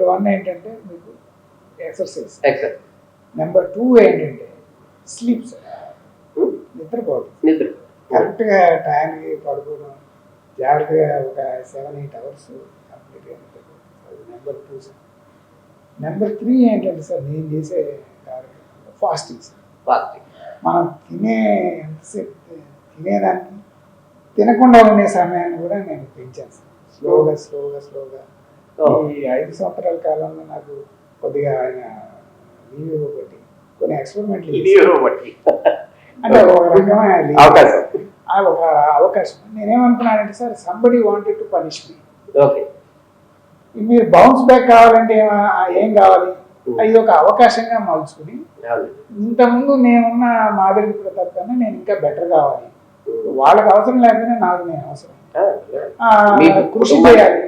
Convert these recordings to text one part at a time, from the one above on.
Number 1 ఏంటంటే మీకు exercise. Number 2 ఏంటంటే స్లీప్ సార్. నిద్రపోవడం. కరెక్ట్గా టైంకి పడుకోవడం, జాగ్రత్తగా ఒక 7-8 అవర్స్ కంప్లీట్గా నిద్రపోవడం. Number 2 sir. నెంబర్ 3 ఏంటంటే సార్ నేను చేసే కార్యక్రమం ఫాస్టింగ్ సార్. మనం తినేదానికి తినకుండా ఉండే సమయాన్ని కూడా నేను పెంచాను సార్. స్లోగా ఈ 5 సంవత్సరాల కాలంలో నాకు కొద్దిగా ఆయన లీవ్ ఇవ్వబట్టి కొన్ని ఎక్స్పెరిమెంట్లు అంటే ఒక రకమైన ఒక అవకాశం. నేనేమనుకున్నానంటే sir, somebody wanted to punish me. మీరు బౌన్స్ బ్యాక్ కావాలంటే ఏం కావాలి, ఇది ఒక అవకాశంగా మలుచుకుని ఇంతకుముందు నేనున్న మాదిరి ప్రతాప్ కన్నా నేను ఇంకా బెటర్ కావాలి, వాళ్ళకి అవసరం లేకపోయినా నాకు నేను అవసరం, కృషి చేయాలి,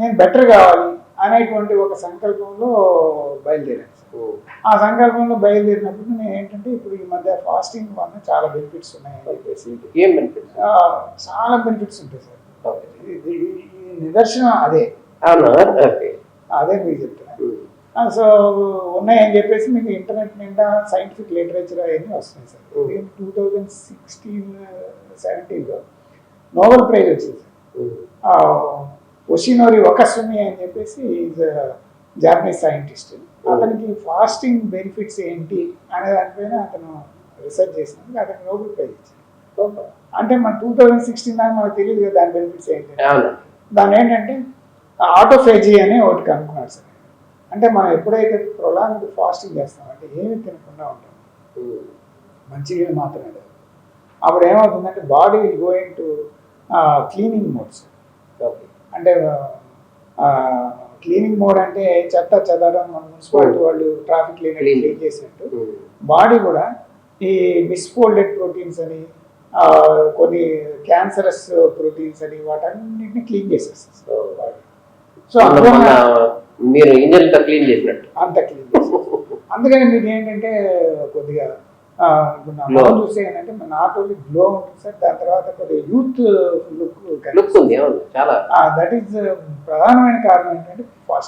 నేను బెటర్ కావాలి అనేటువంటి ఒక సంకల్పంలో బయలుదేరాను. ఆ సంకల్పంలో బయలుదేరినప్పుడు నేను ఏంటంటే ఇప్పుడు ఈ మధ్య ఫాస్టింగ్ వల్ల చాలా బెనిఫిట్స్ ఉన్నాయని చెప్పేసి. ఏం బెనిఫిట్స్? చాలా బెనిఫిట్స్ ఉంటాయి సార్. నిదర్శనం అదే అదే మీకు చెప్తున్నా. సో ఉన్నాయని చెప్పేసి మీకు ఇంటర్నెట్ నిండా సైంటిఫిక్ లిటరేచర్ అవన్నీ వస్తున్నాయి సార్. 2016-17లో నోబెల్ ప్రైజ్ వచ్చింది సార్. ఒషినోరి ఒకసుమి అని చెప్పేసి జాపనీస్ సైంటిస్ట్. అతనికి ఫాస్టింగ్ బెనిఫిట్స్ ఏంటి అనే దానిపైన అతను రీసెర్చ్ చేసినందుకు అతనికి నోబెల్ ప్రైజ్ ఇచ్చారు. అంటే మన 2016 దాకా మనకు తెలియదు కదా దాని బెనిఫిట్స్ ఏంటి. దాని ఏంటంటే ఆటోఫేజీ అని ఒకటి కనుక్కున్నాడు సార్. అంటే మనం ఎప్పుడైతే ప్రొలాంగ్డ్ ఫాస్టింగ్ చేస్తామంటే ఏమి తినకుండా ఉంటాం, మంచిగా మాత్రమే లేదు, అప్పుడు ఏమవుతుందంటే body will going to cleaning modes. అంటే క్లీనింగ్ మోడ్ అంటే చెత్త చెదరం మన మున్సిపాలిటీ వాళ్ళు ట్రాఫిక్ క్లీన్ చేసినట్టు బాడీ కూడా ఈ మిస్ఫోల్డెడ్ ప్రోటీన్స్ అని కొన్ని క్యాన్సరస్ ప్రోటీన్స్ అని వాటన్నిటిని క్లీన్ చేసేస్తారు బాడీ. సో మీరు ఇంజన్ క్లీన్ చేసినట్టు అంత క్లీన్ చేస్తారు. అందుకని మీకు ఏంటంటే కొద్దిగా ఇప్పుడు నా మొహం చూస్తే ఏంటంటే నాట్ ఓన్లీ గ్లో ఉంటుంది సార్, దాని తర్వాత కొద్దిగా యూత్ లుక్ చాలా. దట్ ఈస్ ప్రధానమైన కారణం ఏంటంటే ఫాస్ట్